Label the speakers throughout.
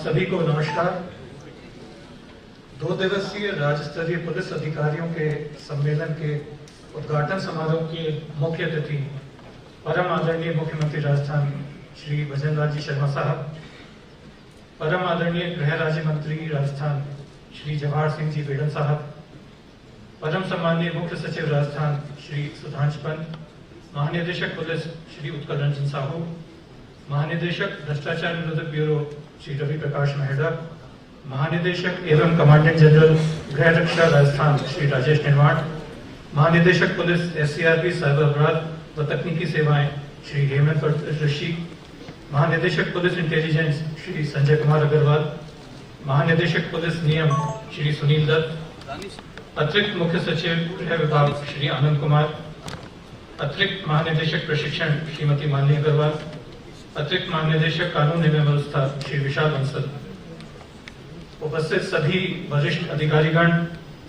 Speaker 1: सभी को नमस्कार। 2 दिवसीय राज्य स्तरीय पुलिस अधिकारियों के सम्मेलन के उद्घाटन समारोह के मुख्य अतिथि परम आदरणीय मुख्यमंत्री राजस्थान श्री भजनलाल जी शर्मा साहब, परम आदरणीय गृह राज्य मंत्री राजस्थान श्री जवाहर सिंह जी बेडन साहब, परम सम्माननीय मुख्य सचिव राजस्थान श्री सुधांश पंत, महानिदेशक पुलिस श्री उत्कल रंजन साहू, महानिदेशक भ्रष्टाचार निरोधक ब्यूरो श्री रवि प्रकाश मेहड़ा, महानिदेशक एवं कमांडेंट जनरल गृह रक्षा राजस्थान श्री राजेश निर्वाण, महानिदेशक पुलिस SCRB साइबर अपराध व तकनीकी सेवाएं श्री हेमंत ऋषि, महानिदेशक पुलिस इंटेलिजेंस श्री संजय कुमार अग्रवाल, महानिदेशक पुलिस नियम श्री सुनील दत्त, अतिरिक्त मुख्य सचिव गृह विभाग श्री आनंद कुमार, अतिरिक्त महानिदेशक प्रशिक्षण श्रीमती मालिनी अग्रवाल, अतिरिक्त महानिदेशक कानून एवं व्यवस्था श्री विशाल बंसल, उपस्थित सभी वरिष्ठ अधिकारीगण,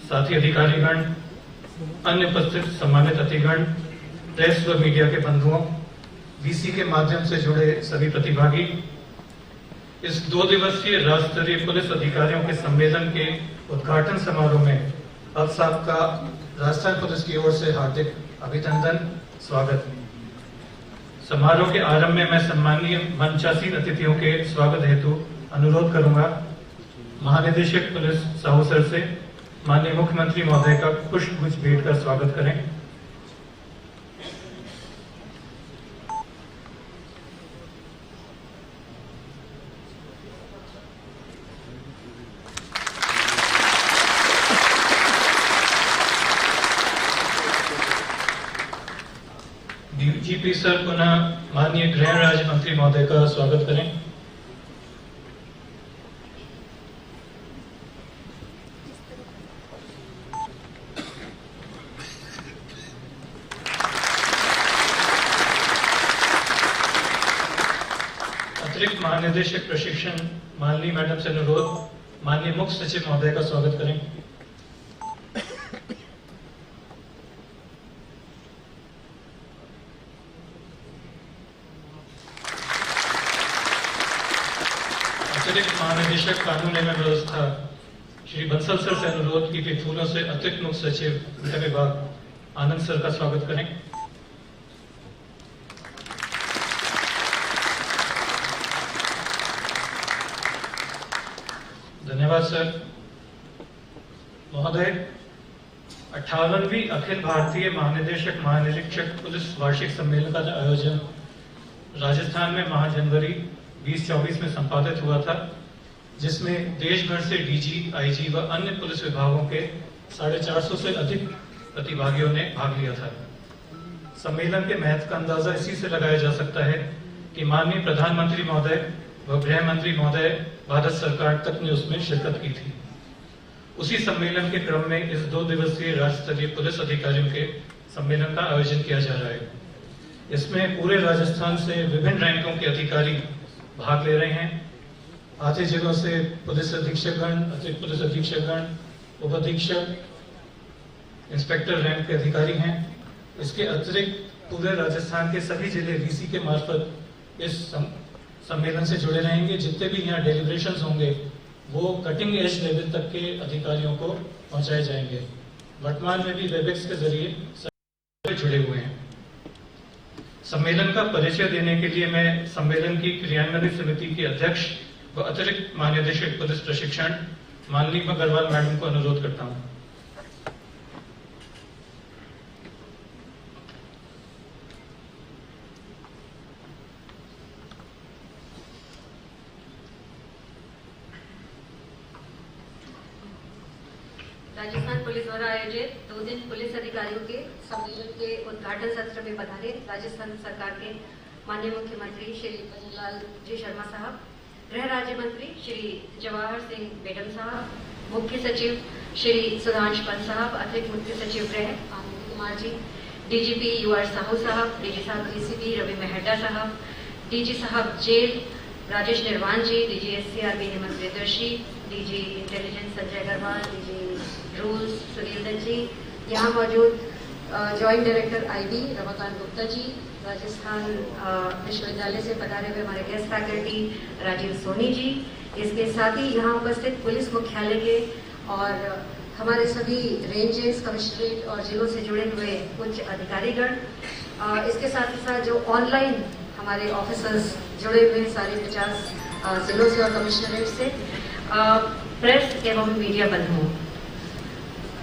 Speaker 1: साथी अधिकारीगण, अन्य उपस्थित सम्मानित अतिथिगण, प्रेस व मीडिया के बंधुओं, VC के माध्यम से जुड़े सभी प्रतिभागी, इस 2 दिवसीय राज्य स्तरीय पुलिस अधिकारियों के सम्मेलन के उद्घाटन समारोह में आप सबका राजस्थान पुलिस की ओर से हार्दिक अभिनंदन, स्वागत। समारोह के आरंभ में मैं सम्माननीय मंचासीन अतिथियों के स्वागत हेतु अनुरोध करूंगा महानिदेशक पुलिस साहू सर से माननीय मुख्यमंत्री महोदय का पुष्पगुच्छ भेंट कर स्वागत करें। DGP सर पुनः माननीय गृह राज्य मंत्री महोदय का स्वागत करें। अतिरिक्त महानिदेशक प्रशिक्षण मालिनी मैडम से अनुरोध माननीय मुख्य सचिव महोदय का स्वागत करें। अतिरिक्त महानिदेशक कानून एवं व्यवस्था श्री बंसल सर से अनुरोध की फूलों से अतिरिक्त मुख्य सचिव गृह विभाग आनंद सर का स्वागत करें। धन्यवाद सर। महोदय, 58वीं अखिल भारतीय महानिदेशक महानिरीक्षक पुलिस वार्षिक सम्मेलन का आयोजन राजस्थान में माह जनवरी 2024 में संपादित हुआ था, जिसमें देश भर से DG, IG व अन्य पुलिस विभागों के 450 से अधिक प्रतिभागियों ने भाग लिया था। सम्मेलन के महत्व का अंदाजा इसी से लगाया जा सकता है कि माननीय प्रधानमंत्री महोदय व गृह मंत्री महोदय भारत सरकार तक ने उसमें शिरकत की थी। उसी सम्मेलन के क्रम में इस 2 दिवसीय राज्य स्तरीय पुलिस अधिकारियों के सम्मेलन का आयोजन किया जा रहा है। इसमें पूरे राजस्थान से विभिन्न रैंकों के अधिकारी भाग ले रहे हैं। आधे जिलों से पुलिस अधीक्षकगण, अतिरिक्त पुलिस अधीक्षकगण, उप अधीक्षक, इंस्पेक्टर रैंक के अधिकारी हैं। इसके अतिरिक्त पूरे राजस्थान के सभी जिले VC के मार्फत इस सम्मेलन से जुड़े रहेंगे। जितने भी यहाँ डेलिब्रेशंस होंगे वो कटिंग एज लेवल तक के अधिकारियों को पहुंचाए जाएंगे। वर्तमान में भी वेबएक्स के जरिए जुड़े हुए हैं। सम्मेलन का परिचय देने के लिए मैं सम्मेलन की क्रियान्वयन समिति के अध्यक्ष व अतिरिक्त महानिदेशक पुलिस प्रशिक्षण मालिनी अग्रवाल मैडम को अनुरोध करता हूं।
Speaker 2: राजस्थान पुलिस द्वारा आयोजित 2 दिन पुलिस अधिकारियों के सम्मेलन के उद्घाटन सत्र में पधारे राजस्थान सरकार के माननीय मुख्यमंत्री श्री भजनलाल जी शर्मा साहब, गृह राज्य मंत्री श्री जवाहर सिंह बेडन साहब, मुख्य सचिव श्री सुधांश पंत साहब, अतिरिक्त मुख्य सचिव गृह आनंद कुमार जी, DGP UR साहू साहब, DG साहब ACP रवि मेहड़ा साहब, DG साहब jail Rajesh Nirwan ji, DG SCRB Hemant Priyadarshi, DG intelligence Sanjay Agrawal, DG rules Sunil Dutt ji, यहाँ मौजूद joint director IB Ramakant Gupta ji, Rajasthan विश्वविद्यालय से पधारे हुए हमारे गेस्ट फैकल्टी राजीव सोनी जी, इसके साथ ही यहाँ उपस्थित पुलिस मुख्यालय के और हमारे सभी रेंजेस, कमिश्नरेट और जिलों से जुड़े हुए उच्च अधिकारीगण, इसके साथ ही साथ जो ऑनलाइन हमारे ऑफिसर्स जुड़े हुए सारे 50 जिलों से और कमिश्नरेट से, प्रेस एवं मीडिया बंधुओं,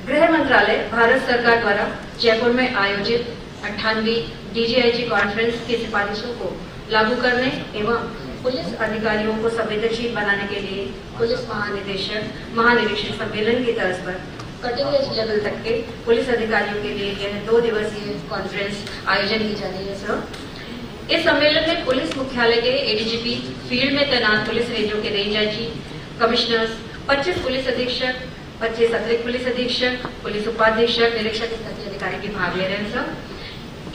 Speaker 2: गृह मंत्रालय भारत सरकार द्वारा जयपुर में आयोजित 98वीं DGIG कॉन्फ्रेंस की सिफारिशों को लागू करने एवं पुलिस अधिकारियों को संवेदनशील बनाने के लिए पुलिस महानिरीक्षक सम्मेलन की तर्ज पर कटिंग एज लेवल तक के पुलिस अधिकारियों के लिए यह 2 दिवसीय कॉन्फ्रेंस आयोजन की जा रही है। सर, इस सम्मेलन में पुलिस मुख्यालय के ADGP, फील्ड में तैनात पुलिस रेंजों के रेंज IG, कमिश्नर्स, 25 पुलिस अधीक्षक, 25 अतिरिक्त पुलिस अधीक्षक, पुलिस उपाधीक्षक, निरीक्षक स्तर के अधिकारी भी भाग ले रहे हैं। सर,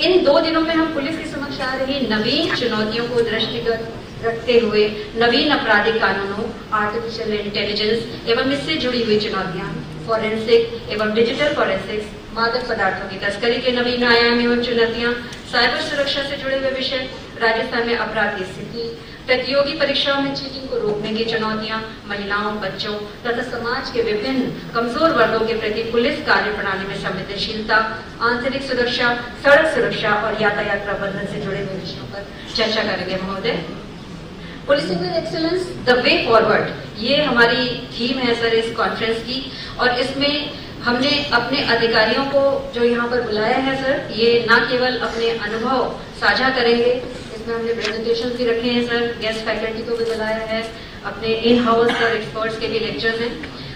Speaker 2: इन 2 दिनों में हम पुलिस के समक्ष आ रही नवीन चुनौतियों को दृष्टिगत रखते हुए नवीन आपराधिक कानूनों, आर्टिफिशियल इंटेलिजेंस एवं इससे जुड़ी हुई चुनौतियां, फॉरेंसिक एवं डिजिटल फॉरेंसिक्स, मादक पदार्थों की तस्करी के नवीन आयाम एवं चुनौतियां, साइबर सुरक्षा से जुड़े हुए विषय, राजस्थान में अपराध की स्थिति, प्रतियोगी परीक्षाओं में चीटिंग को रोकने की चुनौतियां, महिलाओं, बच्चों तथा समाज के विभिन्न कमजोर वर्गों के प्रति पुलिस कार्य प्रणाली में संवेदनशीलता, आंतरिक सुरक्षा, सड़क सुरक्षा और यातायात प्रबंधन से जुड़े हुए विषयों पर चर्चा करेंगे। महोदय, policing with excellence the way forward, ये हमारी थीम है सर इस कॉन्फ्रेंस की, और इसमें हमने अपने अधिकारियों को जो यहाँ पर बुलाया है सर, ये न केवल अपने अनुभव साझा करेंगे, इसमें हमने प्रेजेंटेशन भी रखे हैं सर, गेस्ट फैकल्टी को भी बुलाया है, अपने इन हाउस और एक्सपर्ट्स के भी लेक्चर्स हैं।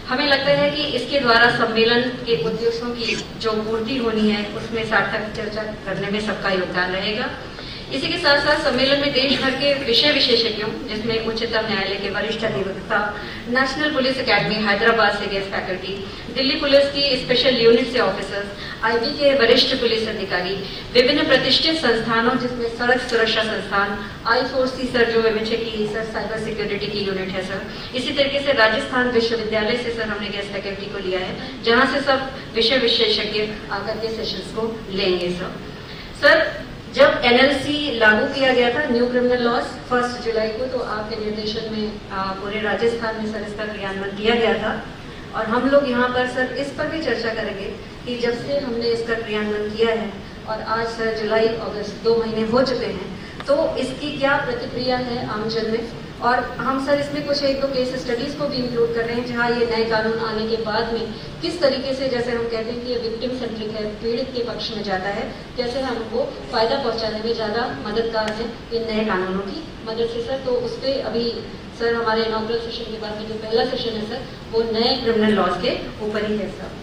Speaker 2: हमें लगता है कि इसके द्वारा सम्मेलन के उद्देश्यों की जो पूर्ति होनी है उसमें सार्थक चर्चा करने में सबका योगदान रहेगा। इसी के साथ साथ सम्मेलन में देश भर के विषय विशेषज्ञों, जिसमें उच्चतम न्यायालय के वरिष्ठ अधिवक्ता, नेशनल पुलिस एकेडमी हैदराबाद से गेस्ट फैकल्टी, दिल्ली पुलिस की स्पेशल यूनिट से ऑफिसर्स, IB के वरिष्ठ पुलिस अधिकारी, विभिन्न प्रतिष्ठित संस्थानों जिसमें सड़क सुरक्षा संस्थान, I4C सर जो विवेचक की सर साइबर सिक्योरिटी की यूनिट है सर, इसी तरीके से राजस्थान विश्वविद्यालय से सर हमने गेस्ट फैकल्टी को लिया है, जहाँ से सब विषय विशेषज्ञ आकर के सेशंस को लेंगे सर। जब NLC लागू किया गया था, न्यू क्रिमिनल लॉज 1 जुलाई को, तो आपके निर्देशन में पूरे राजस्थान में सर इसका क्रियान्वयन किया गया था, और हम लोग यहाँ पर सर इस पर भी चर्चा करेंगे कि जब से हमने इसका क्रियान्वयन किया है और आज सर जुलाई अगस्त 2 महीने हो चुके हैं, तो इसकी क्या प्रतिक्रिया है आमजन में, और हम सर इसमें कुछ 1-2 केस स्टडीज को भी इंक्लूड कर रहे हैं जहाँ ये नए कानून आने के बाद में किस तरीके से, जैसे हम कहते हैं कि ये विक्टिम सेंट्रिक है, पीड़ित के पक्ष में जाता है, कैसे हमको फायदा पहुंचाने में ज्यादा मददगार है इन नए कानूनों की मदद से सर। तो उस पर अभी सर हमारे इनॉग्रल सेशन के बाद में जो पहला सेशन है सर, वो नए क्रिमिनल लॉज के ऊपर ही है सर।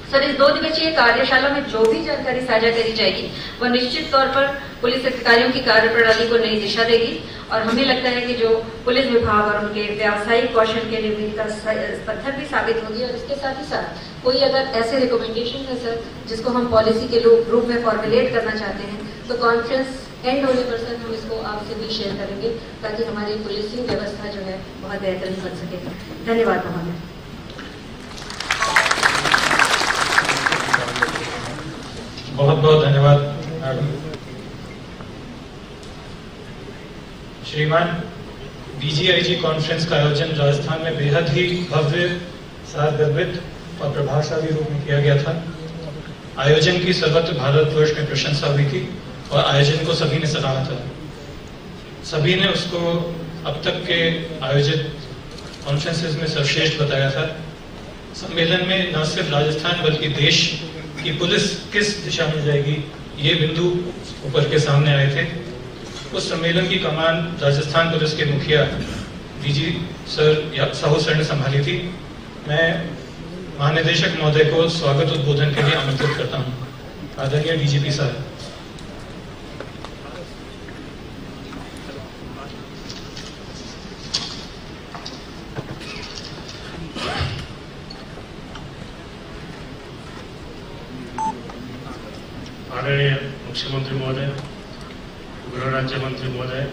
Speaker 2: इस 2 दिवसीय कार्यशाला में जो भी जानकारी साझा करी जाएगी वह निश्चित तौर पर पुलिस अधिकारियों की कार्यप्रणाली को नई दिशा देगी, और हमें लगता है कि जो पुलिस विभाग और उनके व्यावसायिक कौशल के लिए का पत्थर भी साबित होगी। और इसके साथ ही साथ कोई अगर ऐसे रिकमेंडेशन है सर जिसको हम पॉलिसी के रूप में फॉर्मुलेट करना चाहते हैं, तो कॉन्फ्रेंस एंड होने पर सर हम इसको आपसे भी शेयर करेंगे, ताकि हमारी पुलिसिंग व्यवस्था जो है बहुत बेहतरीन बन सके। धन्यवाद महोदय।
Speaker 1: बहुत बहुत धन्यवाद मैडम। श्रीमान, DGIG कॉन्फ्रेंस का आयोजन राजस्थान में बेहद ही भव्य, सारगर्भित और प्रभावशाली रूप में किया गया था। आयोजन की सर्वत्र भारतवर्ष में प्रशंसा हुई थी और आयोजन को सभी ने सराहा था। सभी ने उसको अब तक के आयोजित कॉन्फ्रेंसेस में सर्वश्रेष्ठ बताया था। सम्मेलन में न सिर्फ राजस्थान बल्कि देश की पुलिस किस दिशा में जाएगी, ये बिंदु ऊपर के सामने आए थे। उस सम्मेलन की कमान राजस्थान पुलिस के मुखिया DG सर साहू सर ने संभाली थी। मैं महानिदेशक महोदय को स्वागत उद्बोधन के लिए आमंत्रित करता हूँ। आदरणीय DGP सर।
Speaker 3: आदरणीय मुख्यमंत्री महोदय, गृह राज्य मंत्री महोदय,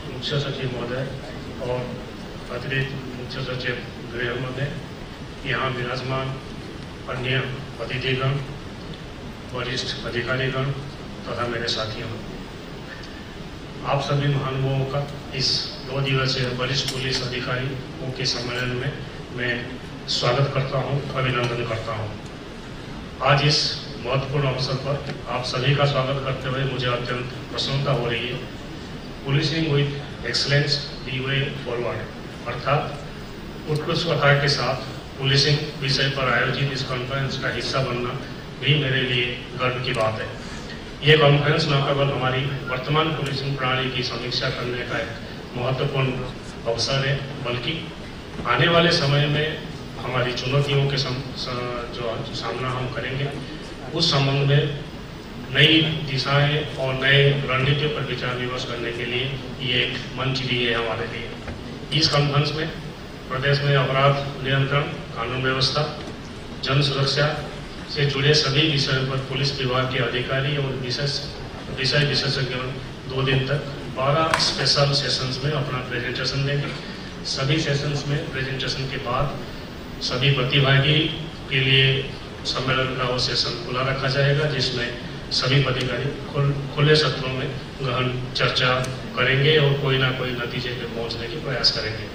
Speaker 3: मुख्य सचिव महोदय और अतिरिक्त मुख्य सचिव गृह महोदय, यहाँ विराजमान अन्य अतिथिगण, वरिष्ठ अधिकारीगण तथा मेरे साथियों, आप सभी महानुभावों का इस 2 दिवसीय वरिष्ठ पुलिस अधिकारियों के सम्मेलन में मैं स्वागत करता हूं, अभिनंदन करता हूं। आज इस महत्वपूर्ण अवसर पर आप सभी का स्वागत करते हुए मुझे अत्यंत प्रसन्नता हो रही है। Policing with excellence the way forward अर्थात उत्कृष्टता के साथ पुलिसिंग विषय पर आयोजित इस कॉन्फ्रेंस का हिस्सा बनना भी मेरे लिए गर्व की बात है। ये कॉन्फ्रेंस न केवल हमारी वर्तमान पुलिसिंग प्रणाली की समीक्षा करने का एक महत्वपूर्ण अवसर है, बल्कि आने वाले समय में हमारी चुनौतियों के जो सामना हम करेंगे उस संबंध में नई दिशाएं और नए रणनीतियों पर विचार विमर्श करने के लिए ये एक मंच भी है हमारे लिए। इस कॉन्फ्रेंस में प्रदेश में अपराध नियंत्रण, कानून व्यवस्था, जन सुरक्षा से जुड़े सभी विषयों पर पुलिस विभाग के अधिकारी और विषय विशेषज्ञ 2 दिन तक 12 स्पेशल सेशंस में अपना प्रेजेंटेशन देंगे। सभी सेशंस में प्रेजेंटेशन के बाद सभी प्रतिभागी के लिए सम्मेलन का वो सेशन खुला रखा जाएगा, जिसमें सभी अधिकारी खुले सत्रों में गहन चर्चा करेंगे और कोई ना कोई नतीजे पे पहुंचने की प्रयास करेंगे।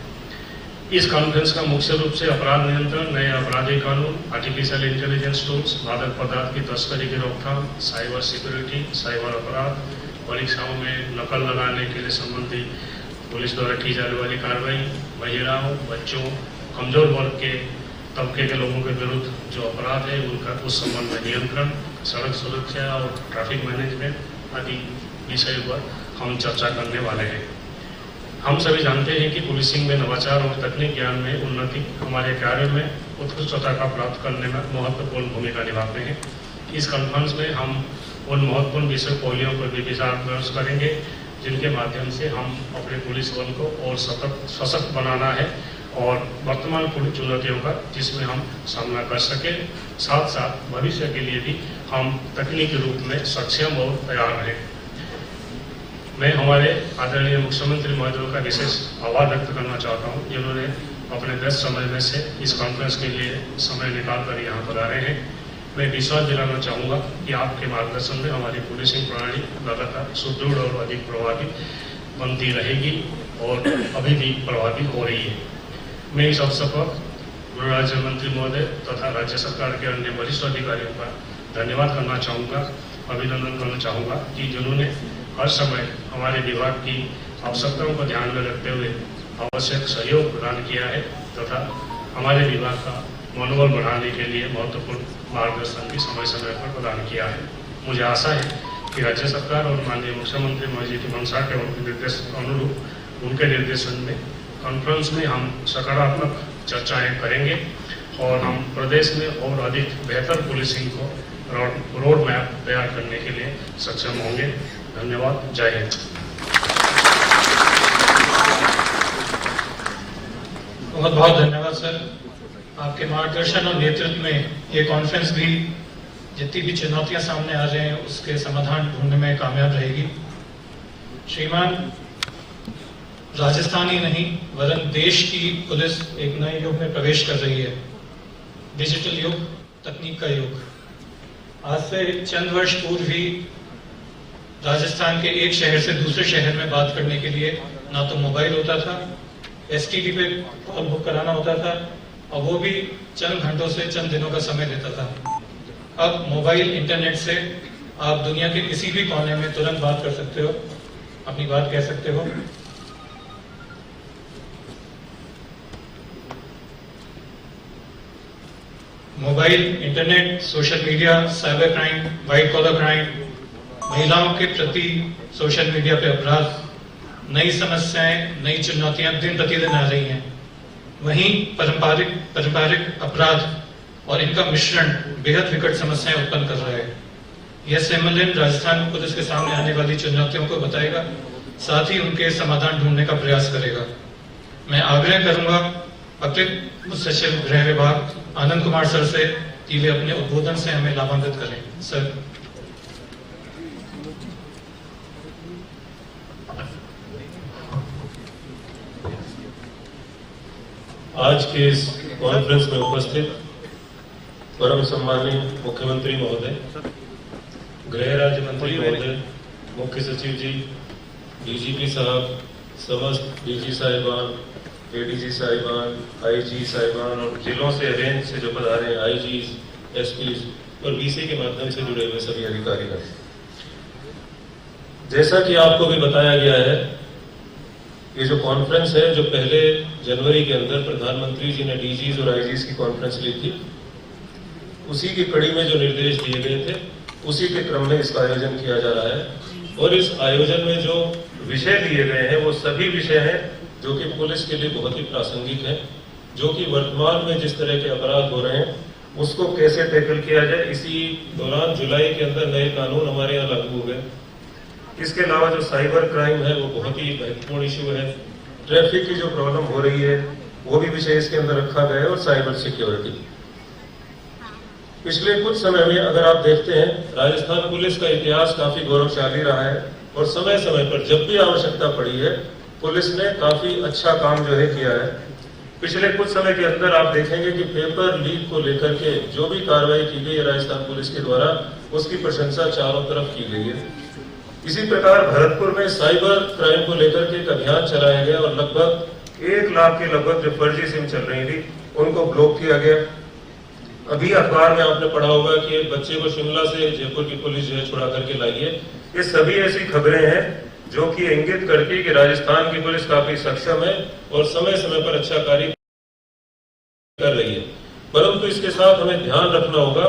Speaker 3: इस कॉन्फ्रेंस का मुख्य रूप से अपराध नियंत्रण, नए आपराधिक कानून, आर्टिफिशियल इंटेलिजेंस टूल्स, मादक पदार्थ की तस्करी की रोकथाम, साइबर सिक्योरिटी, साइबर अपराध, परीक्षाओं में नकल लगाने के लिए संबंधित पुलिस द्वारा की जाने वाली कार्रवाई, महिलाओं, बच्चों, कमजोर वर्ग के तबके के लोगों के विरुद्ध जो अपराध है उनका उस संबंध में नियंत्रण, सड़क सुरक्षा और ट्रैफिक मैनेजमेंट आदि विषयों पर हम चर्चा करने वाले हैं। हम सभी जानते हैं कि पुलिसिंग में नवाचार और तकनीक ज्ञान में उन्नति हमारे कार्य में उत्कृष्टता का प्राप्त करने में महत्वपूर्ण भूमिका निभाते हैं। इस कॉन्फ्रेंस में हम उन महत्वपूर्ण विषय पहलुओं पर भी विचार विमर्श करेंगे जिनके माध्यम से हम अपने पुलिस बल को और सशक्त बनाना है और वर्तमान पुलिस चुनौतियों का जिसमें हम सामना कर सके, साथ साथ भविष्य के लिए भी हम तकनीकी रूप में सक्षम और तैयार रहें। मैं हमारे आदरणीय मुख्यमंत्री महोदय का विशेष आभार व्यक्त करना चाहता हूं, जिन्होंने अपने व्यस्त समय में से इस कॉन्फ्रेंस के लिए समय निकाल कर यहाँ पर आ रहे हैं। मैं विश्वास दिलाना चाहूँगा कि आपके मार्गदर्शन में हमारी पुलिसिंग प्रणाली लगातार सुदृढ़ और अधिक प्रभावी बनती रहेगी और अभी भी प्रभावी हो रही है। मैं इस अवसर पर गृह राज्य मंत्री महोदय तथा राज्य सरकार के अन्य वरिष्ठ अधिकारियों का धन्यवाद करना चाहूँगा, अभिनंदन करना चाहूँगा कि जिन्होंने हर समय हमारे विभाग की आवश्यकताओं को ध्यान में रखते हुए आवश्यक सहयोग प्रदान किया है तथा हमारे विभाग का मनोबल बढ़ाने के लिए महत्वपूर्ण मार्गदर्शन भी समय समय पर प्रदान किया है। मुझे आशा है कि राज्य सरकार और माननीय मुख्यमंत्री महोदय की मंशा के निर्देश अनुरूप उनके निर्देशन में कॉन्फ्रेंस में हम सकारात्मक चर्चाएं करेंगे और हम प्रदेश में और अधिक बेहतर पुलिसिंग को रोड मैप तैयार करने के लिए सक्षम होंगे। धन्यवाद। जय हिंद।
Speaker 1: बहुत बहुत धन्यवाद सर। आपके मार्गदर्शन और नेतृत्व में ये कॉन्फ्रेंस भी जितनी भी चुनौतियां सामने आ रहे हैं उसके समाधान ढूंढने में कामयाब रहेगी। श्रीमान, राजस्थान ही नहीं वरन देश की पुलिस एक नए युग में प्रवेश कर रही है। डिजिटल युग, तकनीक का युग। आज से चंद वर्ष पूर्व ही राजस्थान के एक शहर से दूसरे शहर में बात करने के लिए ना तो मोबाइल होता था, एसटीडी पे कॉल बुक कराना होता था और वो भी चंद घंटों से चंद दिनों का समय लेता था। अब मोबाइल, इंटरनेट से आप दुनिया के किसी भी कोने में तुरंत बात कर सकते हो, अपनी बात कह सकते हो। Mobile, internet, social media, cyber crime, white collar crime, महिलाओं के प्रति सोशल मीडिया पे अपराध, नई समस्याएं, नई चुनौतियां दिन प्रतिदिन आ रही हैं। वहीं पारंपरिक अपराध और इनका मिश्रण बेहद विकट समस्याएं उत्पन्न कर रहा है। यह सम्मेलन राजस्थान पुलिस के सामने आने वाली चुनौतियों को बताएगा, साथ ही उनके समाधान ढूंढने का प्रयास करेगा। मैं आग्रह करूंगा अतिरिक्त मुख्य सचिव गृह विभाग आनंद कुमार सर से कि वे अपने उद्बोधन से हमें लाभान्वित करें। सर।
Speaker 4: आज के इस कॉन्फ्रेंस में उपस्थित परम सम्मानीय मुख्यमंत्री महोदय, गृह राज्य मंत्री महोदय, मुख्य सचिव जी, डीजीपी साहब, समस्त डीजी साहिबान, एडीजी साहिबान, आईजी साहिबान और जिलों से रेंज से जो पधारे हैं आईजीज, एसपीज और बीसी के माध्यम से जुड़े हुए सभी अधिकारीगण, जैसा कि आपको भी बताया गया है, ये जो कॉन्फ्रेंस है जो पहले जनवरी के अंदर प्रधानमंत्री जी ने डीजीज और आईजीज की कॉन्फ्रेंस ली थी, उसी की कड़ी में जो निर्देश दिए गए थे उसी के क्रम में इसका आयोजन किया जा रहा है। और इस आयोजन में जो विषय दिए गए हैं वो सभी विषय हैं जो कि पुलिस के लिए बहुत ही प्रासंगिक है, जो कि वर्तमान में जिस तरह के अपराध हो रहे हैं उसको कैसे टैकल किया जाए। इसी दौरान जुलाई के अंदर नए कानून हमारे यहाँ लागू हो गए। इसके अलावा जो साइबर क्राइम है वो बहुत ही महत्वपूर्ण इशू है। ट्रैफिक की जो प्रॉब्लम हो रही है वो भी विषय इसके अंदर रखा गया है और साइबर सिक्योरिटी। पिछले कुछ समय में अगर आप देखते हैं राजस्थान पुलिस का इतिहास काफी गौरवशाली रहा है और समय समय पर जब भी आवश्यकता पड़ी है पुलिस ने काफी अच्छा काम जो है किया है। पिछले कुछ समय के अंदर आप देखेंगे कि पेपर लीक को लेकर के जो भी कार्रवाई की गई है राजस्थान पुलिस के द्वारा उसकी प्रशंसा चारों तरफ की गई है। इसी प्रकार भरतपुर में साइबर क्राइम को लेकर के एक अभियान चलाया गया और लगभग 1 लाख के लगभग जो फर्जी सिम चल रही थी उनको ब्लॉक किया गया। अभी अखबार में आपने पढ़ा होगा कि एक बच्चे को शिमला से जयपुर की पुलिस जो है छुड़ा करके लाई है। ये सभी ऐसी खबरें हैं जो कि इंगित करती कि राजस्थान की पुलिस काफी सक्षम है और समय समय पर अच्छा कार्य कर रही है। परंतु इसके साथ हमें ध्यान रखना होगा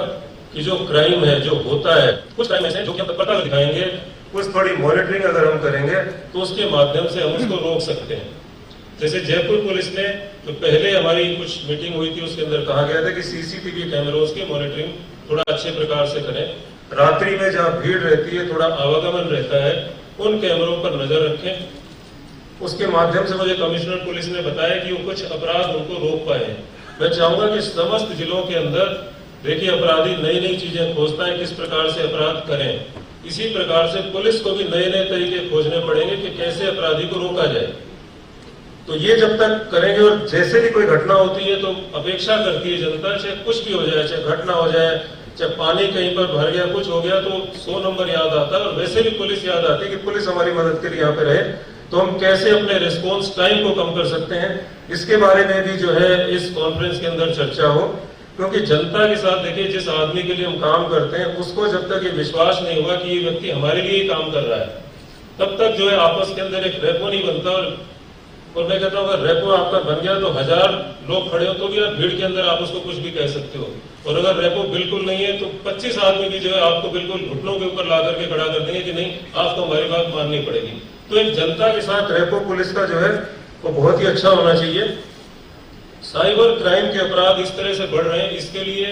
Speaker 4: कि जो क्राइम है जो होता है, कुछ क्राइम ऐसे जो कि हम तत्परता दिखाएंगे, कुछ थोड़ी मॉनिटरिंग अगर हम करेंगे तो उसके माध्यम से हम उसको रोक सकते हैं। जैसे जयपुर पुलिस ने तो पहले हमारी कुछ मीटिंग हुई थी उसके अंदर कहा गया था कि सीसीटीवी कैमरों की मॉनिटरिंग थोड़ा अच्छे प्रकार से करें। रात्रि में जहाँ भीड़ रहती है, थोड़ा आवागमन रहता है, उन कैमरों पर नजर रखें। उसके माध्यम से मुझे कमिश्नर पुलिस ने बताया कि वो कुछ अपराध उनको रोक पाए हैं। मैं चाहूंगा कि समस्त जिलों के अंदर देखिए अपराधी नई नई चीजें खोजता है, किस प्रकार से अपराध करें। इसी प्रकार से पुलिस को भी नए नए तरीके खोजने पड़ेंगे कि कैसे अपराधी को रोका जाए। तो ये जब तक करेंगे और जैसे भी कोई घटना होती है तो अपेक्षा करती है जनता, चाहे कुछ भी हो जाए, चाहे घटना हो जाए, चाहे पानी कहीं पर भर गया, कुछ हो गया, तो 100 नंबर याद आता है और वैसे भी पुलिस याद आती है कि पुलिस हमारी मदद के लिए यहाँ पे रहे, तो हम कैसे अपने रिस्पॉन्स टाइम को कम कर सकते हैं। इसके बारे में भी जो है इस कॉन्फ्रेंस के अंदर चर्चा हो, क्योंकि जनता के साथ देखिए जिस आदमी के लिए हम काम करते हैं उसको जब तक ये विश्वास नहीं होगा कि ये व्यक्ति हमारे लिए ही काम कर रहा है, तब तक जो है आपस के अंदर एक रेपो नहीं बनता। और मैं कहता हूँ अगर रेपो आपका बन गया तो 1000 लोग खड़े हो तो भी आप भीड़ के अंदर आप उसको कुछ भी कह सकते हो, और अगर रेपो बिल्कुल नहीं है तो 25 आदमी भी जो है आपको बिल्कुल घुटनों के ऊपर ला करके खड़ा कर देंगे कि नहीं आपको हमारी बात माननी पड़ेगी। तो एक जनता के साथ रेपो पुलिस का जो है वो बहुत ही अच्छा होना चाहिए। साइबर क्राइम के अपराध इस तरह से बढ़ रहे हैं, इसके लिए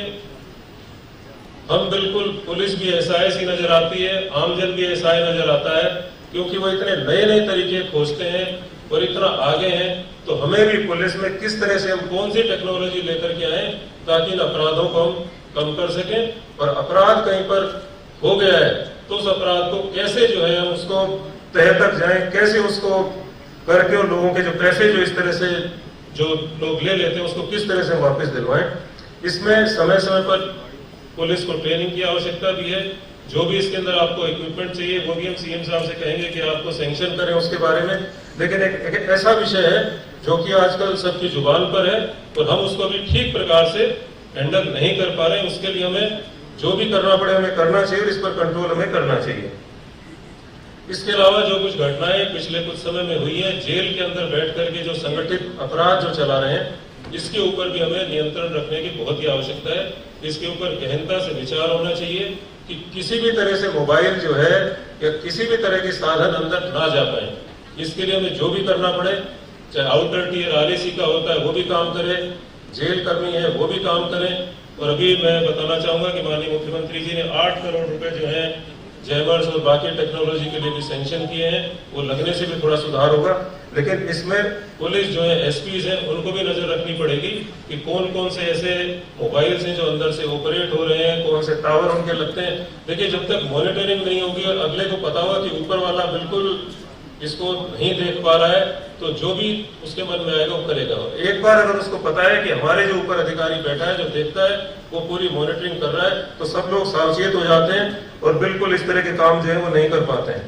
Speaker 4: हम बिल्कुल पुलिस भी एसआई सी नजर आती है, आमजन भी एसआई नजर आता है, क्योंकि वो इतने नए नए तरीके खोजते हैं और इतना आगे हैं। तो हमें भी पुलिस में किस तरह से हम कौन सी टेक्नोलॉजी लेकर के आए ताकि इन अपराधों को हम कम कर सकें। और अपराध कहीं पर हो गया है तो उस अपराध को कैसे जो है हम उसको तह तक जाएं, कैसे उसको करके उन लोगों के जो पैसे जो इस तरह से जो लोग ले लेते हैं उसको किस तरह से वापस दिलवाएं। इसमें समय समय पर पुलिस को ट्रेनिंग की आवश्यकता भी है। जो भी इसके अंदर आपको इक्विपमेंट चाहिए वो भी हम सीएम साहब से कहेंगे कि आपको सैंक्शन करें उसके बारे में। लेकिन एक ऐसा विषय है जो कि आजकल सबकी जुबान पर है और हम उसको भी ठीक प्रकार से हैंडल नहीं कर पा रहे हैं। उसके लिए हमें जो भी करना पड़े हमें करना चाहिए और इस पर कंट्रोल हमें करना चाहिए। इसके अलावा जो कुछ घटनाएं पिछले कुछ समय में हुई है, जेल के अंदर बैठ करके जो संगठित अपराध जो चला रहे हैं, इसके ऊपर भी हमें नियंत्रण रखने की बहुत ही आवश्यकता है। इसके ऊपर गहनता से विचार होना चाहिए कि किसी भी तरह से मोबाइल जो है या किसी भी तरह के साधन अंदर ना जा पाए। इसके लिए हमें जो भी करना पड़े, चाहे आउटर टीयर आरएसी का होता है वो भी काम करे, जेल कर्मी है वो भी काम करें। और अभी मैं बताना चाहूंगा कि माननीय मुख्यमंत्री जी ने 8 करोड़ रुपए जो है जैमर्स और बाकी टेक्नोलॉजी के लिए भी सैंक्शन किए हैं, वो लगने से भी थोड़ा सुधार होगा। लेकिन इसमें पुलिस जो है एसपीज हैं उनको भी नजर रखनी पड़ेगी कि कौन कौन से ऐसे मोबाइल्स हैं जो अंदर से ऑपरेट हो रहे हैं, कौन से टावर उनके लगते हैं। देखिए जब तक मॉनिटरिंग नहीं होगी और अगले को पता होगा कि ऊपर वाला बिल्कुल इसको नहीं देख पा रहा है, तो जो भी उसके मन में आएगा वो करेगा। एक बार अगर उसको पता है कि हमारे जो ऊपर अधिकारी बैठा है जो देखता है वो पूरी मॉनिटरिंग कर रहा है, तो सब लोग सावचेत हो जाते हैं और बिल्कुल इस तरह के काम जो है वो नहीं कर पाते हैं।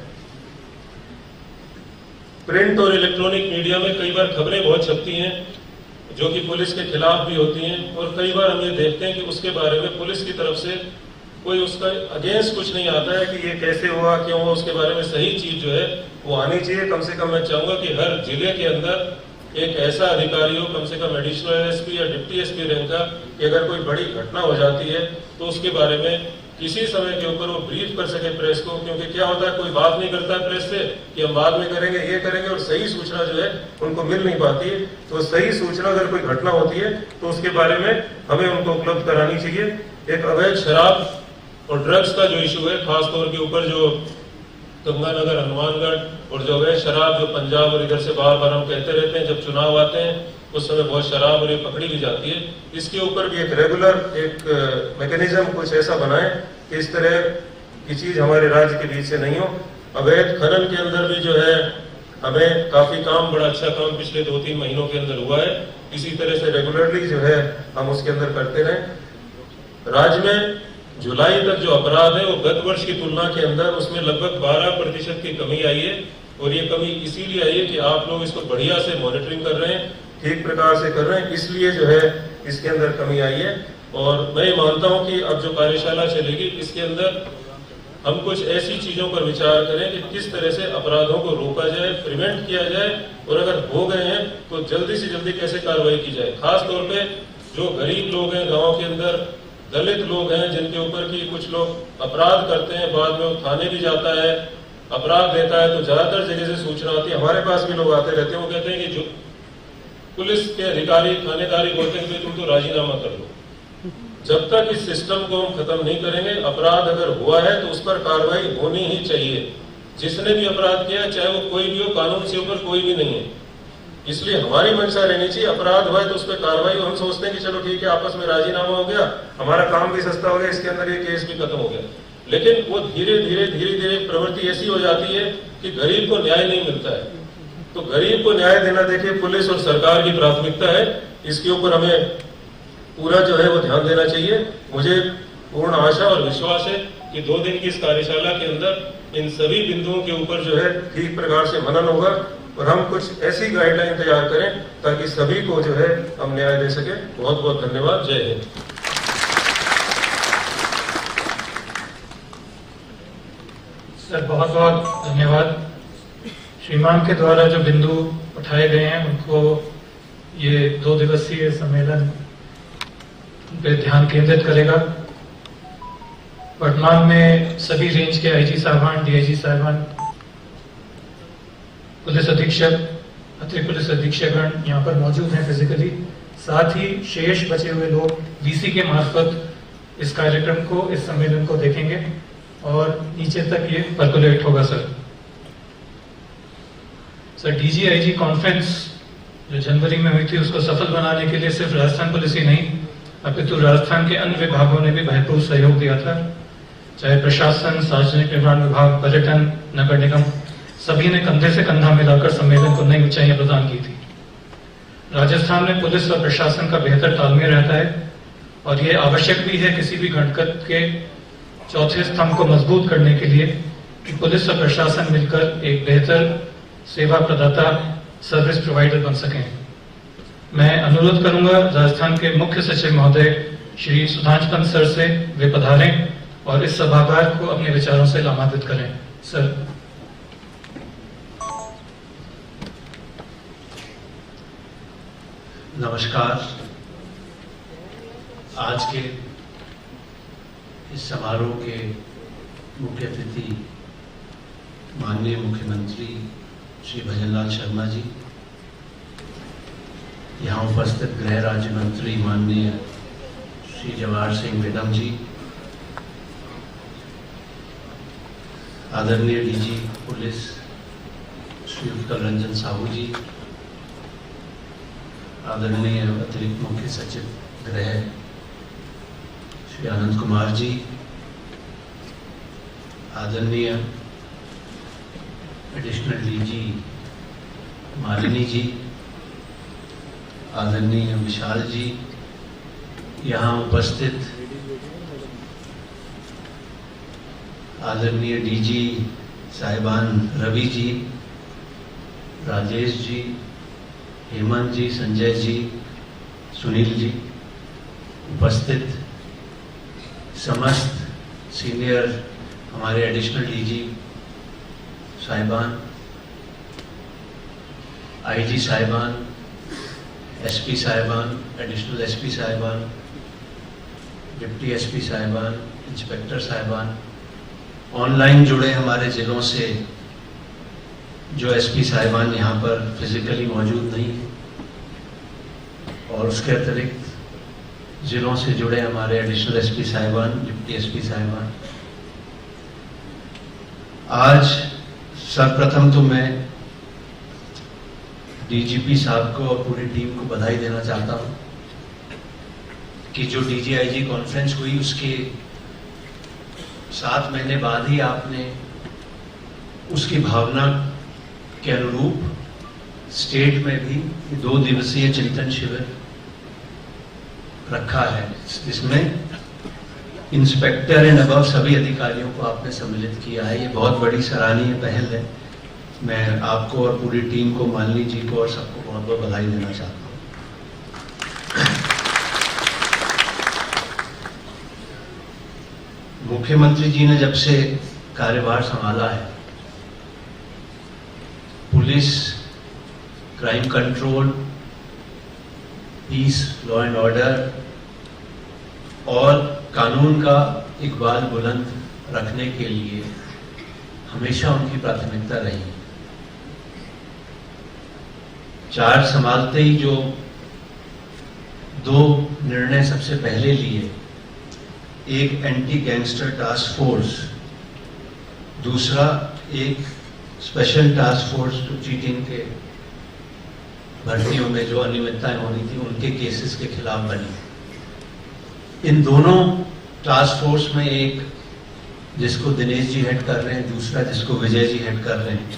Speaker 4: प्रिंट और इलेक्ट्रॉनिक मीडिया में कई बार खबरें बहुत छपती हैं जो कि पुलिस के खिलाफ भी होती हैं, और कई बार हम ये देखते हैं कि उसके बारे में पुलिस की तरफ से कोई उसका अगेंस्ट कुछ नहीं आता है कि ये कैसे हुआ, क्यों हुआ, उसके बारे में सही चीज जो है वो आनी चाहिए। कम से कम मैं चाहूंगा कि हर जिले के अंदर एक ऐसा अधिकारी हो, कम से कम एडिशनल एसपी या डिप्टी एसपी रैंक का, कि अगर कोई बड़ी घटना हो जाती है तो उसके बारे में किसी समय के ऊपर वो ब्रीफ कर सके प्रेस को। क्योंकि क्या होता है, कोई बात नहीं करता है प्रेस से कि हम बाद में करेंगे, ये करेंगे, और सही सूचना जो है उनको मिल नहीं पाती है। तो सही सूचना अगर कोई घटना होती है तो उसके बारे में हमें उनको उपलब्ध करानी चाहिए। एक अवैध शराब और ड्रग्स का जो इशू है, खासतौर के ऊपर जो गंगानगर, हनुमानगढ़ और जो अवैध शराब जो पंजाब और इधर से बार बार हम कहते रहते हैं, जब चुनाव आते हैं उस समय बहुत शराब और ये पकड़ी भी जाती है, इसके ऊपर भी एक रेगुलर एक मैकेनिज्म कुछ ऐसा बनाए कि इस तरह की चीज हमारे राज्य के बीच से नहीं हो। अवैध खनन के अंदर भी जो है हमें काफी काम, बड़ा अच्छा काम पिछले 2-3 महीनों के अंदर हुआ है। इसी तरह से रेगुलरली जो है हम उसके अंदर करते रहे। राज्य में जुलाई तक जो अपराध है वो गत वर्ष की तुलना के अंदर उसमें लगभग 12% की कमी आई है, और ये कमी इसीलिए आई है कि आप लोग इसको बढ़िया से मॉनिटरिंग कर रहे हैं, ठीक प्रकार से कर रहे हैं, इसलिए जो है इसके अंदर कमी आई है। और मैं ये मानता हूं कि अब जो कार्यशाला चलेगी इसके अंदर हम कुछ ऐसी चीजों पर विचार करें कि किस तरह से अपराधों को रोका जाए, प्रिवेंट किया जाए, और अगर हो गए हैं तो जल्दी से जल्दी कैसे कार्रवाई की जाए। खास तौर पे जो गरीब लोग हैं, गाँव के अंदर दलित लोग हैं, जिनके ऊपर की कुछ लोग अपराध करते हैं, बाद में वो थाने भी जाता है, अपराध देता है, तो ज्यादातर जगह से सूचना आती है। हमारे पास भी लोग आते रहते हैं, वो कहते हैं कि जो पुलिस के अधिकारी, थानेदारी बोलते हैं कि तुम तो राजीनामा कर लो। जब तक इस सिस्टम को हम खत्म नहीं करेंगे, अपराध अगर हुआ है तो उस पर कार्रवाई होनी ही चाहिए। जिसने भी अपराध किया, चाहे वो कोई भी हो, कानून से ऊपर कोई भी नहीं है। इसलिए हमारी मंशा रहनी चाहिए, अपराध हुआ है तो उस पर कार्रवाई हो। हम सोचते हैं कि चलो ठीक है, आपस में राजीनामा हो गया, हमारा काम भी सस्ता हो गया, इसके अंदर ये केस भी खत्म हो गया। लेकिन वो धीरे धीरे प्रवृत्ति ऐसी हो जाती है कि गरीब को न्याय नहीं मिलता है। तो गरीब को न्याय देना, देखिए, पुलिस और सरकार की प्राथमिकता है। इसके ऊपर हमें पूरा जो है वो ध्यान देना चाहिए। मुझे पूर्ण आशा और विश्वास है कि 2 दिन की इस कार्यशाला के अंदर इन सभी बिंदुओं के ऊपर जो है ठीक प्रकार से मनन होगा, और हम कुछ ऐसी गाइडलाइन तैयार करें ताकि सभी को जो है हम न्याय दे सके। बहुत बहुत धन्यवाद। जय हिंद।
Speaker 1: सर, बहुत बहुत धन्यवाद। श्रीमान के द्वारा जो बिंदु उठाए गए हैं उनको ये 2 दिवसीय सम्मेलन पे ध्यान केंद्रित करेगा। वर्तमान में सभी रेंज के आईजी साहबान, डीआईजी साहबान, पुलिस अधीक्षक, अतिरिक्त पुलिस अधीक्षकगण यहाँ पर मौजूद हैं फिजिकली। साथ ही शेष बचे हुए लोग वीसी के मार्फत इस कार्यक्रम को, इस सम्मेलन को देखेंगे और नीचे तक ये पर्कुलेट होगा। सर, डीजीआईजी कॉन्फ्रेंस जो जनवरी में हुई थी उसको सफल बनाने के लिए सिर्फ राजस्थान पुलिस ही नहीं अपितु राजस्थान के अन्य विभागों ने भी भरपूर सहयोग दिया था। चाहे प्रशासन, सार्वजनिक निर्माण विभाग, पर्यटन, नगर निगम, सभी ने कंधे से कंधा मिलाकर सम्मेलन को नई ऊंचाइयां प्रदान की थी। राजस्थान में पुलिस और प्रशासन का बेहतर तालमेल रहता है और ये आवश्यक भी है किसी भी गणतंत्र के चौथे स्तंभ को मजबूत करने के लिए कि पुलिस और प्रशासन मिलकर एक बेहतर सेवा प्रदाता, सर्विस प्रोवाइडर बन सकें। मैं अनुरोध करूंगा राजस्थान के मुख्य सचिव महोदय श्री सुधांशु पंत सर से वे पधारें और इस सभागार को अपने विचारों से लाभान्वित करें। सर।
Speaker 5: नमस्कार। आज के इस समारोह के मुख्य अतिथि माननीय मुख्यमंत्री श्री भजनलाल शर्मा जी, यहाँ उपस्थित गृह राज्य मंत्री माननीय श्री जवाहर सिंह बेगम जी, आदरणीय डीजी पुलिस श्री उत्कल रंजन साहू जी, आदरणीय अतिरिक्त मुख्य सचिव गृह श्री आनंद कुमार जी, आदरणीय एडिशनल डीजी मालिनी जी, आदरणीय विशाल जी, यहाँ उपस्थित आदरणीय डीजी साहिबान रवि जी, राजेश जी, हेमंत जी, संजय जी, सुनील जी, उपस्थित समस्त सीनियर हमारे एडिशनल डीजी साहिबान, आईजी साहिबान, एसपी साहिबान, एडिशनल एसपी साहिबान, डिप्टी एसपी साहिबान, इंस्पेक्टर साहिबान, ऑनलाइन जुड़े हमारे ज़िलों से जो एसपी साहिबान यहाँ पर फिजिकली मौजूद नहीं है, और उसके अतिरिक्त ज़िलों से जुड़े हमारे एडिशनल एसपी साहिबान, डिप्टी एसपी साहिबान। आज सर्वप्रथम तो मैं डीजीपी साहब को और पूरी टीम को बधाई देना चाहता हूँ कि जो डीजीआईजी कॉन्फ्रेंस हुई उसके 7 महीने बाद ही आपने उसकी भावना के अनुरूप स्टेट में भी 2 दिवसीय चिंतन शिविर रखा है, जिसमें इंस्पेक्टर एंड अबव सभी अधिकारियों को आपने सम्मिलित किया है। ये बहुत बड़ी सराहनीय पहल है। मैं आपको और पूरी टीम को, मालिनी जी को और सबको बहुत बहुत बधाई देना चाहता हूँ। मुख्यमंत्री जी ने जब से कार्यभार संभाला है, police, crime control, peace, law and order और कानून का इकबाल बुलंद रखने के लिए हमेशा उनकी प्राथमिकता रही। चार्ज संभालते ही जो 2 निर्णय सबसे पहले लिए, एक एंटी गैंगस्टर टास्क फोर्स, दूसरा एक स्पेशल टास्क फोर्स जो चीटिंग के भर्तियों में जो अनियमितताएं हो रही थी उनके केसेस के खिलाफ बनी। इन दोनों टास्क फोर्स में एक जिसको दिनेश जी हेड कर रहे हैं, दूसरा जिसको विजय जी हेड कर रहे हैं,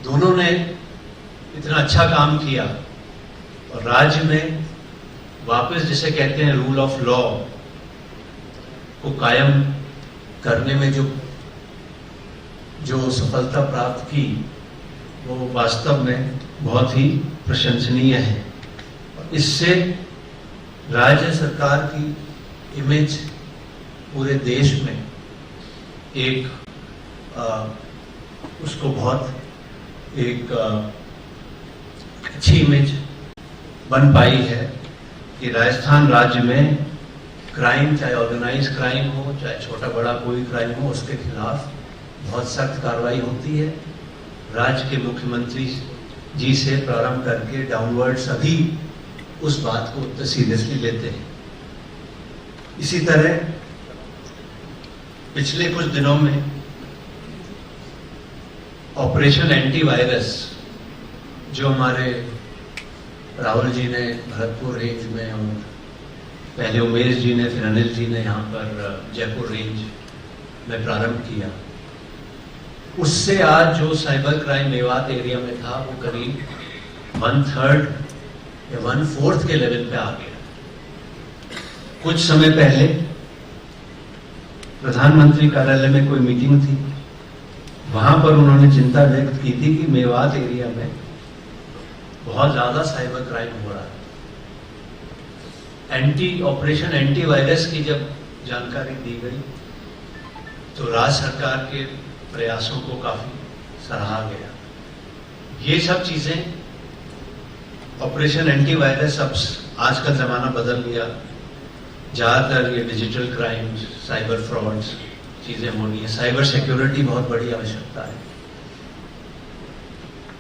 Speaker 5: दोनों ने इतना अच्छा काम किया और राज्य में वापस जिसे कहते हैं रूल ऑफ लॉ को कायम करने में जो सफलता प्राप्त की वो वास्तव में बहुत ही प्रशंसनीय है। इससे राज्य सरकार की इमेज पूरे देश में एक उसको बहुत एक अच्छी इमेज बन पाई है कि राजस्थान राज्य में क्राइम, चाहे ऑर्गेनाइज क्राइम हो, चाहे छोटा बड़ा कोई क्राइम हो, उसके खिलाफ बहुत सख्त कार्रवाई होती है। राज्य के मुख्यमंत्री जी से प्रारंभ करके डाउनवर्ड सभी उस बात को उतना सीरियसली लेते हैं। इसी तरह पिछले कुछ दिनों में ऑपरेशन एंटीवायरस जो हमारे राहुल जी ने भरतपुर रेंज में और पहले उमेश जी ने, फिर अनिल जी ने यहाँ पर जयपुर रेंज में प्रारंभ किया, उससे आज जो साइबर क्राइम मेवात एरिया में था वो करीब 1/3 या 1/4 के लेवल पे आ गया। कुछ समय पहले प्रधानमंत्री कार्यालय में कोई मीटिंग थी, वहां पर उन्होंने चिंता व्यक्त की थी कि मेवात एरिया में बहुत ज्यादा साइबर क्राइम हो रहा है। ऑपरेशन एंटीवायरस की जब जानकारी दी गई तो राज्य सरकार के प्रयासों को काफी सराहा गया। ये सब चीजें, ऑपरेशन एंटीवायरस, अब आज का जमाना बदल गया, ज्यादातर ये डिजिटल क्राइम्स, साइबर फ्रॉड्स चीजें हो रही है। साइबर सिक्योरिटी बहुत बड़ी आवश्यकता है।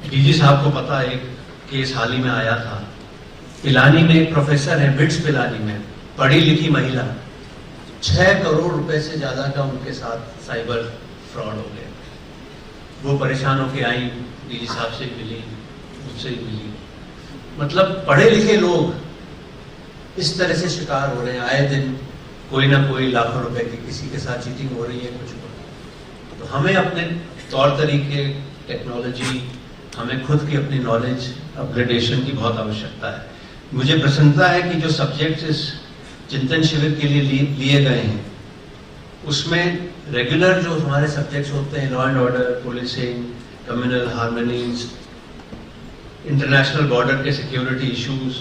Speaker 5: डीजी साहब को पता है, एक केस हाल ही में आया था, पिलानी में एक प्रोफेसर है, बिट्स पिलानी में, पढ़ी लिखी महिला, 6 करोड़ रुपए से ज्यादा का उनके साथ साइबर फ्रॉड हो गया। वो परेशान होकर आई, डीजी साहब से मिली, मुझसे ही मिली। मतलब पढ़े लिखे लोग इस तरह से शिकार हो रहे हैं। आए दिन कोई ना कोई लाखों रुपए की किसी के साथ चीटिंग हो रही है, कुछ हो रही है। तो हमें अपने तौर तरीके, टेक्नोलॉजी, हमें खुद की अपनी नॉलेज अपग्रेडेशन की बहुत आवश्यकता है। मुझे प्रसन्नता है कि जो सब्जेक्ट्स इस चिंतन शिविर के लिए लिए गए हैं उसमें रेगुलर जो हमारे सब्जेक्ट्स होते हैं, law and order, policing, communal harmonies, international border के सिक्योरिटी इश्यूज,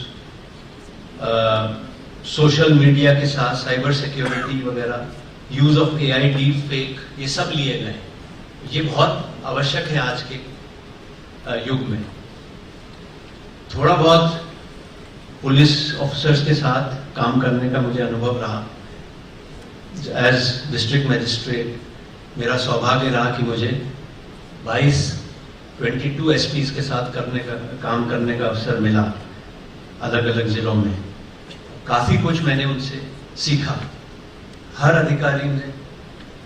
Speaker 5: सोशल मीडिया के साथ साइबर सिक्योरिटी वगैरह, use of AI deep fake, ये सब लिए गए। ये बहुत आवश्यक है आज के युग में। थोड़ा बहुत पुलिस ऑफिसर्स के साथ काम करने का मुझे अनुभव रहा। एज डिस्ट्रिक्ट मजिस्ट्रेट मेरा सौभाग्य रहा कि मुझे 22 SPs के साथ काम करने का अवसर मिला अलग अलग जिलों में। काफी कुछ मैंने उनसे सीखा। हर अधिकारी में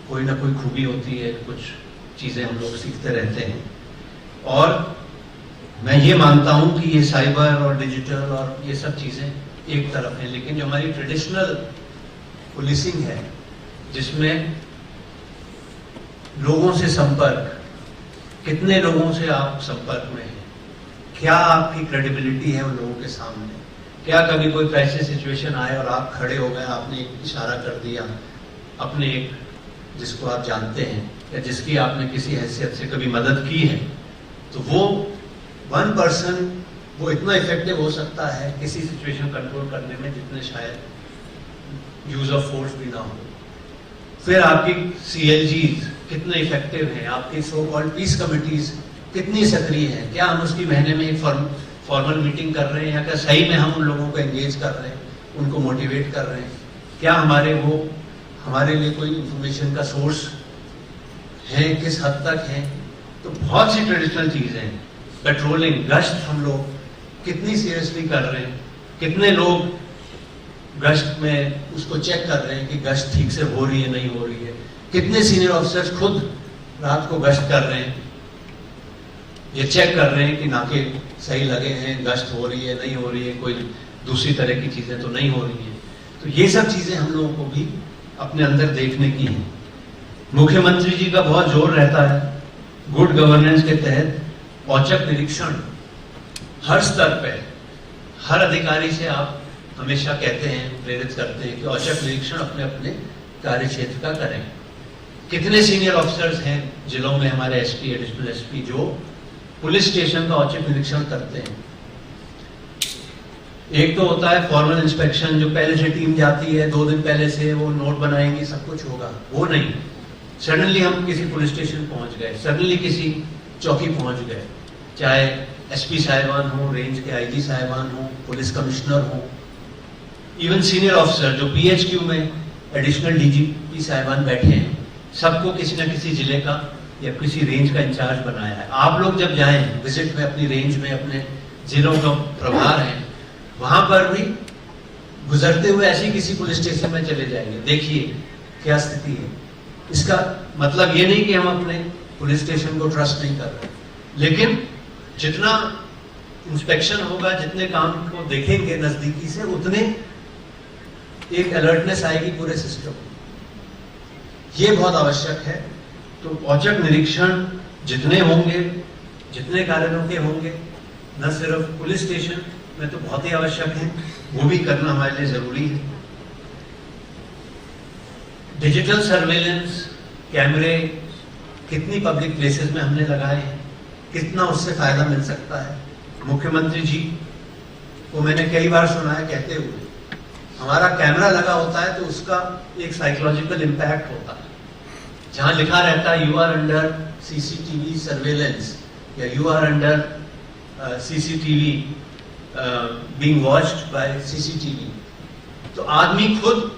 Speaker 5: कोई ना कोई खूबी होती है, कुछ चीजें हम लोग सीखते रहते हैं। और मैं ये मानता हूं कि ये साइबर और डिजिटल और ये सब चीजें एक तरफ हैं, लेकिन जो हमारी ट्रेडिशनल पुलिसिंग है, जिसमें लोगों से संपर्क, कितने लोगों से आप संपर्क में हैं, क्या आपकी क्रेडिबिलिटी है उन लोगों के सामने, क्या कभी कोई क्राइसिस सिचुएशन आए और आप खड़े हो गए, आपने एक इशारा कर दिया अपने एक जिसको आप जानते हैं या जिसकी आपने किसी हैसियत से कभी मदद की है, तो वो 1 पर्सन वो इतना इफेक्टिव हो सकता है किसी सिचुएशन कंट्रोल करने में जितने शायद यूज ऑफ फोर्स भी ना हो। फिर आपकी CLGs कितने इफेक्टिव हैं, आपकी सो कॉल्ड पीस कमिटीज कितनी सक्रिय हैं, क्या हम उसकी महीने में फॉर्मल मीटिंग कर रहे हैं, या क्या सही में हम उन लोगों को एंगेज कर रहे हैं, उनको मोटिवेट कर रहे हैं, क्या हमारे लिए कोई इंफॉर्मेशन का सोर्स है, किस हद तक है। तो बहुत सी ट्रेडिशनल चीजें हैं। पेट्रोलिंग, गश्त हम लोग कितनी सीरियसली कर रहे हैं, कितने लोग गश्त में उसको चेक कर रहे हैं कि गश्त ठीक से हो रही है नहीं हो रही है, कितने सीनियर ऑफिसर्स खुद रात को गश्त कर रहे हैं, ये चेक कर रहे हैं कि नाके सही लगे हैं, गश्त हो रही है नहीं हो रही है, कोई दूसरी तरह की चीजें तो नहीं हो रही है। तो ये सब चीजें हम लोगों को भी अपने अंदर देखने की हैं। मुख्यमंत्री जी का बहुत जोर रहता है गुड गवर्नेंस के तहत औचक निरीक्षण हर स्तर पे, हर अधिकारी से आप हमेशा कहते हैं, प्रेरित करते हैं कि औचक निरीक्षण अपने अपने कार्य क्षेत्र का करें। कितने सीनियर ऑफिसर्स हैं जिलों में हमारे SP, एडिशनल SP जो पुलिस स्टेशन का औचक निरीक्षण करते हैं। एक तो होता है फॉर्मल इंस्पेक्शन, जो पहले से टीम जाती है, 2 दिन पहले से वो नोट बनाएंगे, सब कुछ होगा, वो नहीं। सडनली हम किसी पुलिस स्टेशन पहुंच गए, सडनली किसी चौकी पहुंच गए, चाहे SP साहिबान हो, रेंज के IG साहिबान हो, पुलिस कमिश्नर हो, इवन सीनियर ऑफिसर जो PHQ में एडिशनल DGP साहिबान बैठे हैं, सबको किसी न किसी जिले का या किसी रेंज का इंचार्ज बनाया है। आप लोग जब जाएं विजिट में अपनी रेंज में, अपने जिलों का प्रभार है, वहां पर भी गुजरते हुए ऐसी किसी पुलिस स्टेशन में चले जाएंगे, देखिए क्या स्थिति है। इसका मतलब ये नहीं कि हम अपने पुलिस स्टेशन को ट्रस्ट नहीं कर रहे, लेकिन जितना इंस्पेक्शन होगा, जितने काम को देखेंगे नजदीकी से, उतने एक अलर्टनेस आएगी पूरे सिस्टम। ये बहुत आवश्यक है। तो औचक निरीक्षण जितने होंगे, जितने कार्यों के होंगे, न सिर्फ पुलिस स्टेशन में तो बहुत ही आवश्यक है, वो भी करना हमारे लिए जरूरी है। डिजिटल सर्वेलेंस कैमरे कितनी पब्लिक प्लेसेस में हमने लगाए हैं, कितना उससे फायदा मिल सकता है। मुख्यमंत्री जी को मैंने कई बार सुना है कहते हुए, हमारा कैमरा लगा होता है तो उसका एक साइकोलॉजिकल इम्पैक्ट होता है। जहां लिखा रहता है you are under CCTV surveillance या you are under CCTV being watched by CCTV, तो आदमी खुद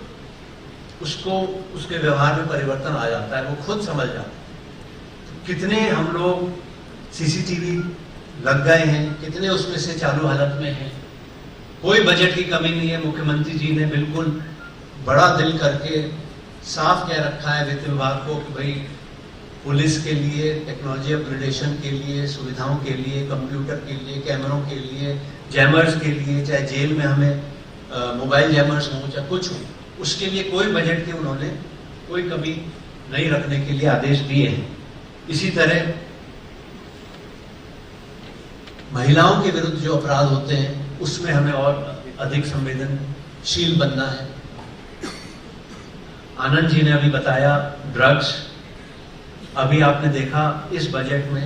Speaker 5: उसको उसके व्यवहार में परिवर्तन आ जाता है, वो खुद समझ जाता है। तो कितने हम लोग CCTV लग गए हैं, कितने उसमें से चालू हालत में हैं। कोई बजट की कमी नहीं है। मुख्यमंत्री जी ने बिल्कुल बड़ा दिल करके साफ कह रखा है वित्त विभाग को कि भाई पुलिस के लिए, टेक्नोलॉजी अपग्रेडेशन के लिए, सुविधाओं के लिए, कंप्यूटर के लिए, कैमरों के लिए, जैमर्स के लिए, चाहे जेल में हमें मोबाइल जैमर्स हों चाहे कुछ हो, उसके लिए कोई बजट के उन्होंने कोई कमी नहीं रखने के लिए आदेश दिए हैं। इसी तरह महिलाओं के विरुद्ध जो अपराध होते हैं उसमें हमें और अधिक संवेदनशील बनना है। आनंद जी ने अभी बताया ड्रग्स, अभी आपने देखा इस बजट में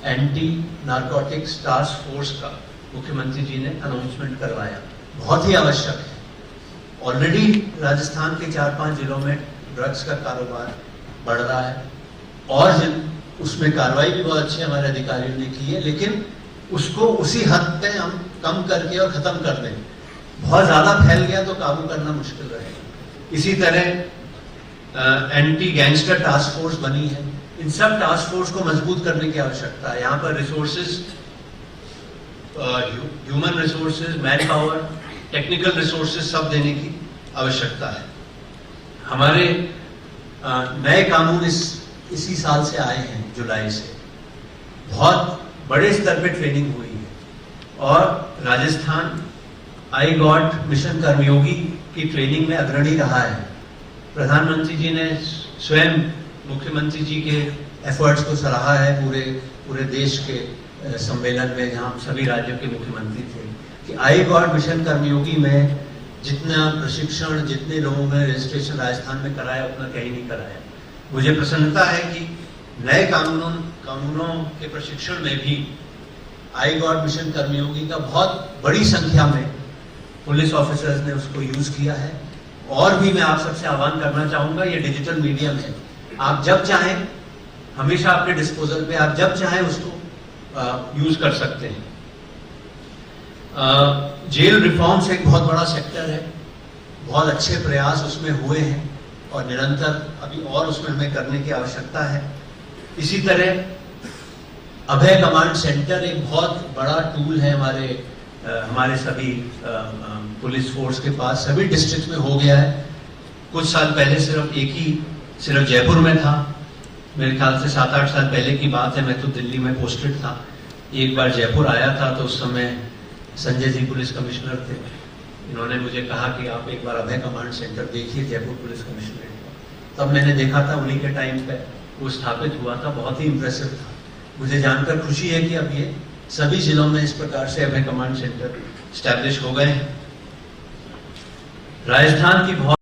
Speaker 5: एंटी नारकोटिक्स टास्क फोर्स का मुख्यमंत्री जी ने अनाउंसमेंट करवाया, बहुत ही आवश्यक है। ऑलरेडी राजस्थान के 4-5 जिलों में ड्रग्स का कारोबार बढ़ रहा है और उसमें कार्रवाई भी बहुत अच्छी हमारे अधिकारियों ने की है, लेकिन उसको उसी हद पे हम कम करके और खत्म कर दें। बहुत ज्यादा फैल गया तो काबू करना मुश्किल रहेगा। इसी तरह एंटी गैंगस्टर टास्क फोर्स बनी है। इन सब टास्क फोर्स को मजबूत करने की आवश्यकता है। यहाँ पर resources, human resources, man power, technical resources सब देने की आवश्यकता है। हमारे नए कानून इसी साल से आए हैं, जुलाई से। बहुत बड़े स्तर पे ट्रेनिंग हुई है और राजस्थान आई गॉट मिशन कर्मयोगी की ट्रेनिंग में अग्रणी रहा है। प्रधानमंत्री जी ने स्वयं मुख्यमंत्री जी के एफर्ट्स को सराहा है पूरे देश के सम्मेलन में, जहां सभी राज्यों के मुख्यमंत्री थे, कि आई गॉट मिशन कर्मयोगी में जितना प्रशिक्षण, जितने लोगों ने रजिस्ट्रेशन राजस्थान में कराया उतना कहीं नहीं कराया। मुझे प्रसन्नता है कि नए कानूनों के प्रशिक्षण में भी आई गॉट मिशन कर्मयोगी का बहुत बड़ी संख्या में पुलिस ऑफिसर्स ने उसको यूज किया है। और भी मैं आप सबसे आह्वान करना चाहूंगा, ये डिजिटल मीडियम है, आप जब चाहें, हमेशा आपके डिस्पोजल पे, आप जब चाहें उसको यूज कर सकते हैं। जेल रिफॉर्म्स एक बहुत बड़ा सेक्टर है, बहुत अच्छे प्रयास उसमें हुए हैं और निरंतर अभी और उसमें हमें करने की आवश्यकता है। इसी तरह अभय कमांड सेंटर एक बहुत बड़ा टूल है हमारे सभी पुलिस फोर्स के पास, सभी डिस्ट्रिक्ट में हो गया है। कुछ साल पहले सिर्फ जयपुर में था, मेरे ख्याल से 7-8 साल पहले की बात है। मैं तो दिल्ली में पोस्टेड था, एक बार जयपुर आया था तो उस समय संजय जी पुलिस कमिश्नर थे। इन्होंने मुझे कहा कि आप एक बार अभय कमांड सेंटर देखिए जयपुर पुलिस कमिश्नरेट का। तब मैंने देखा था, उन्हीं के टाइम पे वो स्थापित हुआ था, बहुत ही इंप्रेसिव था। मुझे जानकर खुशी है कि अब ये सभी जिलों में इस प्रकार से अभय कमांड सेंटर स्टैब्लिश हो गए हैं। राजस्थान की बहुत